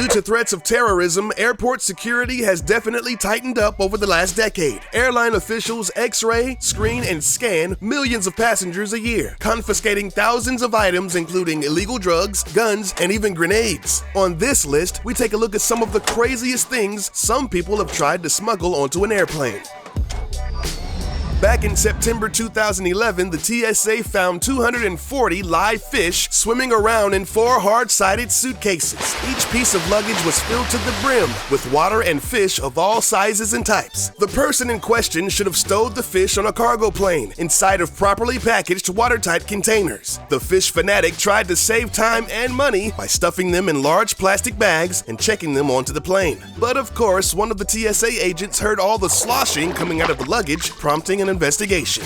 Due to threats of terrorism, airport security has definitely tightened up over the last decade. Airline officials X-ray, screen, and scan millions of passengers a year, confiscating thousands of items including illegal drugs, guns, and even grenades. On this list, we take a look at some of the craziest things some people have tried to smuggle onto an airplane. Back in September 2011, the TSA found 240 live fish swimming around in 4 hard-sided suitcases. Each piece of luggage was filled to the brim with water and fish of all sizes and types. The person in question should have stowed the fish on a cargo plane inside of properly packaged watertight containers. The fish fanatic tried to save time and money by stuffing them in large plastic bags and checking them onto the plane. But of course, one of the TSA agents heard all the sloshing coming out of the luggage, prompting an investigation.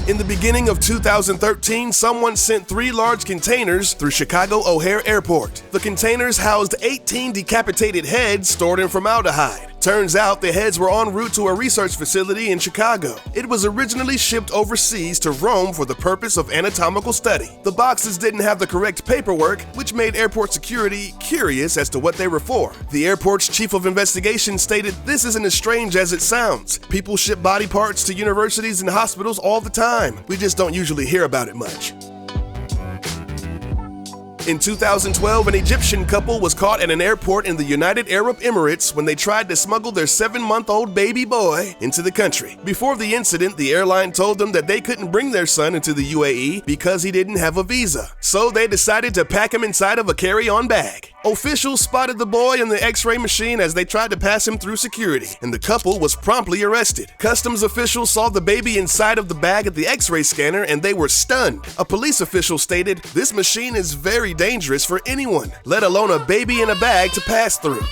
In the beginning of 2013, someone sent 3 large containers through Chicago O'Hare Airport. The containers housed 18 decapitated heads stored in formaldehyde. Turns out the heads were en route to a research facility in Chicago. It was originally shipped overseas to Rome for the purpose of anatomical study. The boxes didn't have the correct paperwork, which made airport security curious as to what they were for. The airport's chief of investigation stated, "This isn't as strange as it sounds. People ship body parts to universities and hospitals all the time. We just don't usually hear about it much." In 2012, an Egyptian couple was caught at an airport in the United Arab Emirates when they tried to smuggle their 7-month-old baby boy into the country. Before the incident, the airline told them that they couldn't bring their son into the UAE because he didn't have a visa. So they decided to pack him inside of a carry-on bag. Officials spotted the boy in the X-ray machine as they tried to pass him through security, and the couple was promptly arrested. Customs officials saw the baby inside of the bag at the X-ray scanner and they were stunned. A police official stated, "This machine is very dangerous for anyone, let alone a baby in a bag to pass through."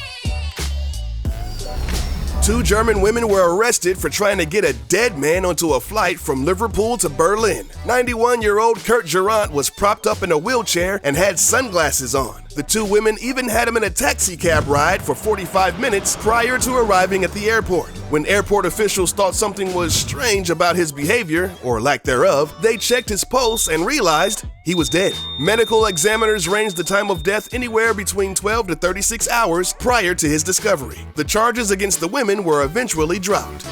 2 German women were arrested for trying to get a dead man onto a flight from Liverpool to Berlin. 91-year-old Kurt Gerant was propped up in a wheelchair and had sunglasses on. The 2 women even had him in a taxi cab ride for 45 minutes prior to arriving at the airport. When airport officials thought something was strange about his behavior, or lack thereof, they checked his pulse and realized he was dead. Medical examiners ranged the time of death anywhere between 12 to 36 hours prior to his discovery. The charges against the women were eventually dropped.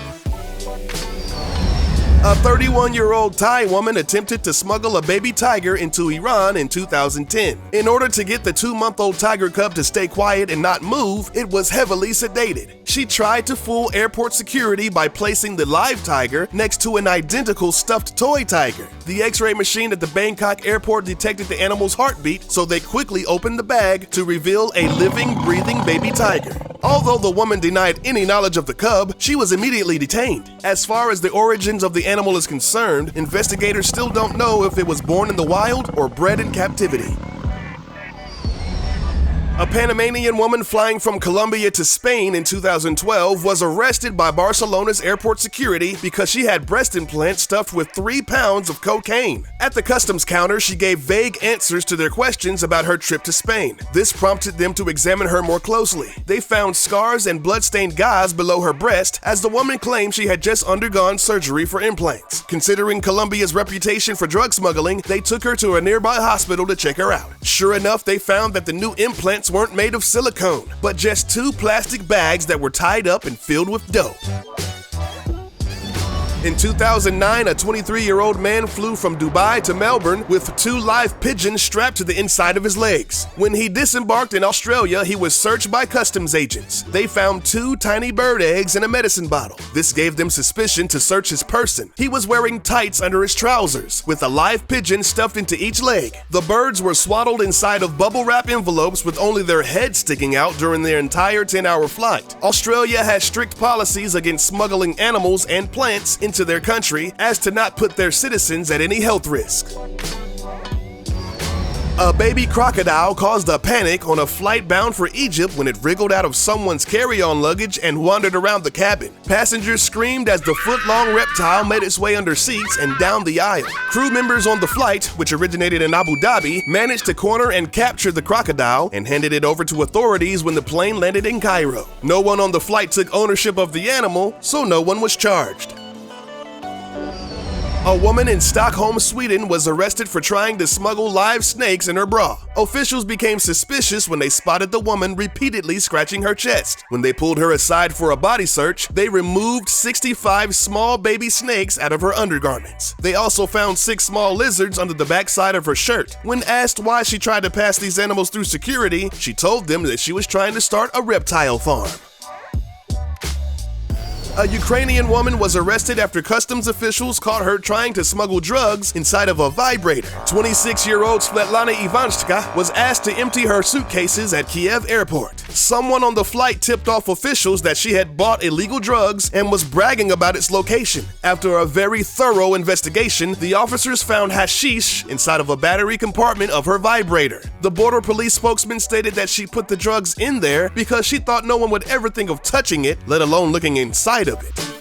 A 31-year-old Thai woman attempted to smuggle a baby tiger into Iran in 2010. In order to get the 2-month-old tiger cub to stay quiet and not move, it was heavily sedated. She tried to fool airport security by placing the live tiger next to an identical stuffed toy tiger. The X-ray machine at the Bangkok airport detected the animal's heartbeat, so they quickly opened the bag to reveal a living, breathing baby tiger. Although the woman denied any knowledge of the cub, she was immediately detained. As far as the origins of the animal is concerned, investigators still don't know if it was born in the wild or bred in captivity. A Panamanian woman flying from Colombia to Spain in 2012 was arrested by Barcelona's airport security because she had breast implants stuffed with 3 pounds of cocaine. At the customs counter, she gave vague answers to their questions about her trip to Spain. This prompted them to examine her more closely. They found scars and blood-stained gauze below her breast, as the woman claimed she had just undergone surgery for implants. Considering Colombia's reputation for drug smuggling, they took her to a nearby hospital to check her out. Sure enough, they found that the new implants weren't made of silicone, but just 2 plastic bags that were tied up and filled with dope. In 2009, a 23-year-old man flew from Dubai to Melbourne with 2 live pigeons strapped to the inside of his legs. When he disembarked in Australia, he was searched by customs agents. They found 2 tiny bird eggs in a medicine bottle. This gave them suspicion to search his person. He was wearing tights under his trousers, with a live pigeon stuffed into each leg. The birds were swaddled inside of bubble wrap envelopes with only their heads sticking out during their entire 10-hour flight. Australia has strict policies against smuggling animals and plants into their country as to not put their citizens at any health risk. A baby crocodile caused a panic on a flight bound for Egypt when it wriggled out of someone's carry-on luggage and wandered around the cabin. Passengers screamed as the foot-long reptile made its way under seats and down the aisle. Crew members on the flight, which originated in Abu Dhabi, managed to corner and capture the crocodile and handed it over to authorities when the plane landed in Cairo. No one on the flight took ownership of the animal, so no one was charged. A woman in Stockholm, Sweden was arrested for trying to smuggle live snakes in her bra. Officials became suspicious when they spotted the woman repeatedly scratching her chest. When they pulled her aside for a body search, they removed 65 small baby snakes out of her undergarments. They also found 6 small lizards under the backside of her shirt. When asked why she tried to pass these animals through security, she told them that she was trying to start a reptile farm. A Ukrainian woman was arrested after customs officials caught her trying to smuggle drugs inside of a vibrator. 26-year-old Svetlana Ivanchka was asked to empty her suitcases at Kiev airport. Someone on the flight tipped off officials that she had bought illegal drugs and was bragging about its location. After a very thorough investigation, the officers found hashish inside of a battery compartment of her vibrator. The border police spokesman stated that she put the drugs in there because she thought no one would ever think of touching it, let alone looking inside of it.